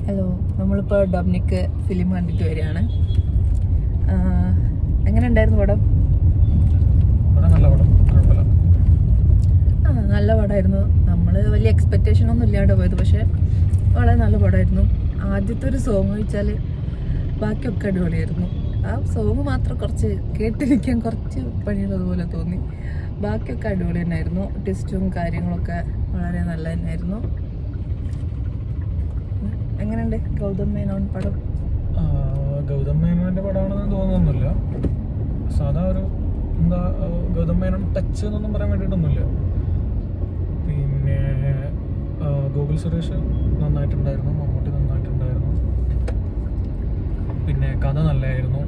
Hello, നമ്മളിപ്പോൾ Dominic film കണ്ടിട്ട് വരികയാണ്. എങ്ങനെ ഉണ്ടായിരുന്നു പടം? നല്ല പടമായിരുന്നു. നമ്മൾ വലിയ എക്സ്പെക്റ്റേഷൻ ഒന്നും ഇല്ലാണ്ട് പോയത്, പക്ഷെ വളരെ നല്ല പടമായിരുന്നു. ആദ്യത്തെ ഒരു സോങ് വെച്ചാൽ ബാക്കിയൊക്കെ അടിപൊളിയായിരുന്നു. ആ സോങ് മാത്രം കുറച്ച് കേട്ടിരിക്കാൻ കുറച്ച് പണിയുള്ളതുപോലെ തോന്നി. ബാക്കിയൊക്കെ അടിപൊളി തന്നെയായിരുന്നു. ട്വിസ്റ്റും കാര്യങ്ങളൊക്കെ വളരെ നല്ല തന്നെയായിരുന്നു. എങ്ങനെയുണ്ട് ഗൗതം മേനോൻ പടം? ഗൗതം മേനോന്റെ പടമാണെന്ന് തോന്നുന്നില്ല. സാധാ ഒരു എന്താ ഗൗതം മേനോൻ ടച്ച് എന്നൊന്നും പറയാൻ വേണ്ടിയിട്ടൊന്നുമില്ല. പിന്നെ ഗോകുൽ സുരേഷ് നന്നായിട്ടുണ്ടായിരുന്നു, മമ്മൂട്ടി നന്നായിട്ടുണ്ടായിരുന്നു. പിന്നെ കഥ നല്ലതായിരുന്നു.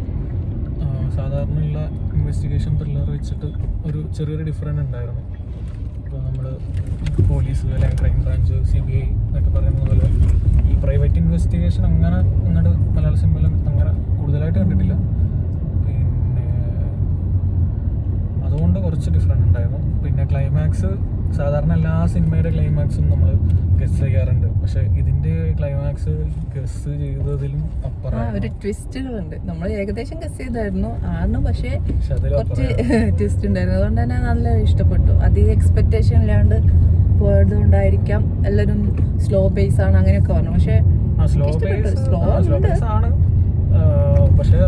സാധാരണയുള്ള ഇൻവെസ്റ്റിഗേഷൻ ത്രില്ലർ വെച്ചിട്ട് ഒരു ചെറിയൊരു ഡിഫറൻറ്റ് ഉണ്ടായിരുന്നു. ഇപ്പോൾ നമ്മൾ പോലീസ് അല്ലെങ്കിൽ ക്രൈം ബ്രാഞ്ച്, CBI എന്നൊക്കെ പറയുന്ന പോലെ ഈ പ്രൈവറ്റ് ഇൻവെസ്റ്റിഗേഷൻ അങ്ങനെ അങ്ങോട്ട് മലയാള സിനിമയിൽ അങ്ങനെ കൂടുതലായിട്ട് കണ്ടിട്ടില്ല. പിന്നെ അതുകൊണ്ട് കുറച്ച് ഡിഫറൻറ്റ് ഉണ്ടായിരുന്നു. പിന്നെ ക്ലൈമാക്സ് സാധാരണ എല്ലാ സിനിമയുടെ ക്ലൈമാക്സും നമ്മൾ ഗസ് ചെയ്യാറുണ്ട്, പക്ഷെ ഇതിന്റെ ക്ലൈമാക്സ് ഗസ് ചെയ്തതിലും അപ്പുറം ഒരു ട്വിസ്റ്റുകളുണ്ട്. നമ്മൾ ഏകദേശം ഗസ് ചെയ്തായിരുന്നു പക്ഷെ കുറച്ച് ട്വിസ്റ്റ് ഉണ്ടായിരുന്നു. അതുകൊണ്ട് തന്നെ നല്ല ഇഷ്ടപ്പെട്ടു. അധികം എക്സ്പെക്ടേഷൻ ഇല്ലാണ്ട് പോയത് കൊണ്ടായിരിക്കാം എല്ലാവരും സ്ലോ ബേസ് ആണ് അങ്ങനെയൊക്കെ പറഞ്ഞു. പക്ഷെ സ്ലോ ബേസ് ആണ്, പക്ഷെ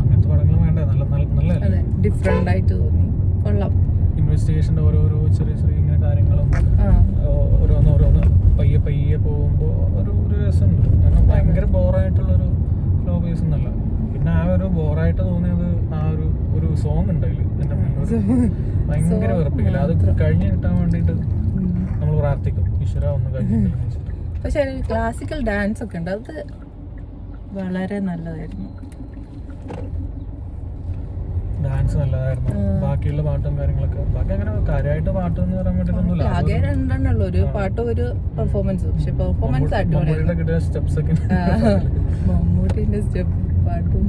അങ്ങനത്തെ പടങ്ങൾ വേണ്ട. നല്ല ഡിഫറെന്റ് ആയിട്ട് തോന്നി. കൊള്ളാം. ഇൻവെസ്റ്റിഗേഷന്റെ ഓരോരോ ചെറിയ ചെറിയ ഇങ്ങനെ കാര്യങ്ങളും ഓരോന്ന് പയ്യെ പോകുമ്പോൾ ഒരു രസമുണ്ട്. കാരണം ഭയങ്കര ബോറായിട്ടുള്ളൊരു സ്ലോ ബേസ് എന്നല്ല. പിന്നെ ആ ഒരു ബോറായിട്ട് തോന്നിയത് ആ ഒരു സോങ് ഉണ്ടായില്ല എന്റെ ഭയങ്കര വെറുപ്പിക്കില്ല. അത് കഴിഞ്ഞ് കിട്ടാൻ വേണ്ടിയിട്ട് നമ്മൾ പ്രാർത്ഥിക്കും, ഈശ്വര ഒന്ന് കഴിഞ്ഞിട്ടില്ല. പക്ഷെ ക്ലാസിക്കൽ ഡാൻസ് ഒക്കെ ഉണ്ട്, അത് വളരെ നല്ലതായിരുന്നു. ഡാൻസ് നല്ലതായിരുന്നു. ബാക്കിയുള്ള പാട്ടും കാര്യങ്ങളൊക്കെ ബാക്കി അങ്ങനെ കാര്യമായിട്ട് പാട്ട് എന്ന് പറയാൻ വേണ്ടിട്ടൊന്നുമില്ല. ആകെ രണ്ടെണ്ണുള്ളൂ, ഒരു പാട്ടും ഒരു പെർഫോമൻസ്. പക്ഷെ പെർഫോമൻസ് അടിപൊളിയായിരുന്നു. സ്റ്റെപ്സ് ഒക്കെ മമ്മൂട്ടിന്റെ സ്റ്റെപ്പ് പാട്ടും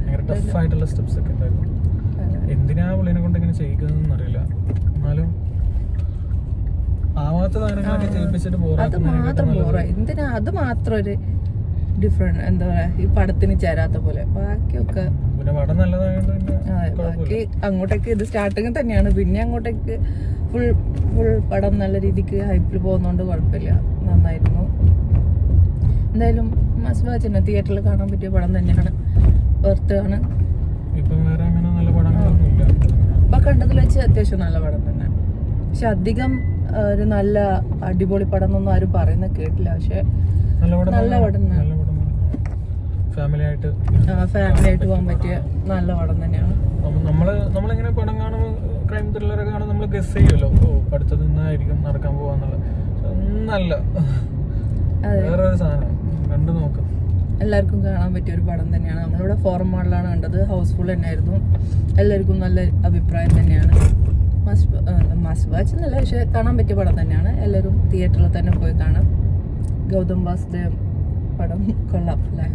ഭയങ്കര ടഫ് ആയിട്ടുള്ള സ്റ്റെപ്സ് ഒക്കെ ഉണ്ടായിരുന്നു. എന്തിനാ പുള്ളിനെ കൊണ്ട് ഇങ്ങനെ ചെയ്യിക്കുന്നതെന്ന് അറിയില്ല. എന്നാലും ആവാത്ത കാര്യങ്ങളൊക്കെ ചെയ്യിപ്പിച്ചിട്ട് അത് മാത്രം ബോറായി. എന്തിനാ അത് മാത്രം ഒരു ഡിഫറെന്റ്, എന്താ പറയാ, ഈ പടത്തിന് ചേരാത്ത പോലെ. ബാക്കിയൊക്കെ പടം നല്ലതായതുകൊണ്ട് ബാക്കി അങ്ങോട്ടേക്ക് ഇത് സ്റ്റാർട്ടിങ് തന്നെയാണ്, പിന്നെ അങ്ങോട്ടേക്ക് ഫുൾ പടം നല്ല രീതിക്ക് ഹൈപ്പിൽ പോകുന്നോണ്ട് കുഴപ്പമില്ല, നന്നായിരുന്നു. എന്തായാലും മസ്ബാച്ചിന് തിയേറ്ററിൽ കാണാൻ പറ്റിയ പടം തന്നെയാണ്, വെർത്താണ്. ഇപ്പൊ കണ്ടതിൽ വെച്ച് അത്യാവശ്യം നല്ല പടം തന്നെ. പക്ഷെ അധികം ഒരു നല്ല അടിപൊളി പടം എന്നൊന്നും ആരും പറയുന്ന കേട്ടില്ല. പക്ഷെ നല്ല പടം, ഫാമിലി ആയിട്ട് പോകാൻ പറ്റിയ നല്ല പടം തന്നെയാണ്. നമ്മളിങ്ങനെ പടം കാണുമ്പോൾ ക്രൈം ത്രില്ലറൊക്കെ കാണുമ്പോൾ നമ്മൾ ഗസ് ചെയ്യുമല്ലോ, അടുത്തത് ഇന്നായിരിക്കും നടക്കാൻ പോവാന്നുള്ളത്. ഒന്നല്ല, വേറൊരു സാധനം. കണ്ടു നോക്കാം. എല്ലാവർക്കും കാണാൻ പറ്റിയ ഒരു പടം തന്നെയാണ്. നമ്മളിവിടെ ഫോറം മാളിലാണ് കണ്ടത്, ഹൗസ്ഫുൾ തന്നെയായിരുന്നു. എല്ലാവർക്കും നല്ല അഭിപ്രായം തന്നെയാണ്. മസ്റ്റ് വാച്ച് എന്നല്ല, പക്ഷെ കാണാൻ പറ്റിയ പടം തന്നെയാണ്. എല്ലാവരും തിയേറ്ററിൽ തന്നെ പോയി കാണാം. ഗൗതം വാസുദേവ് പടം കൊള്ളാം അല്ലേ?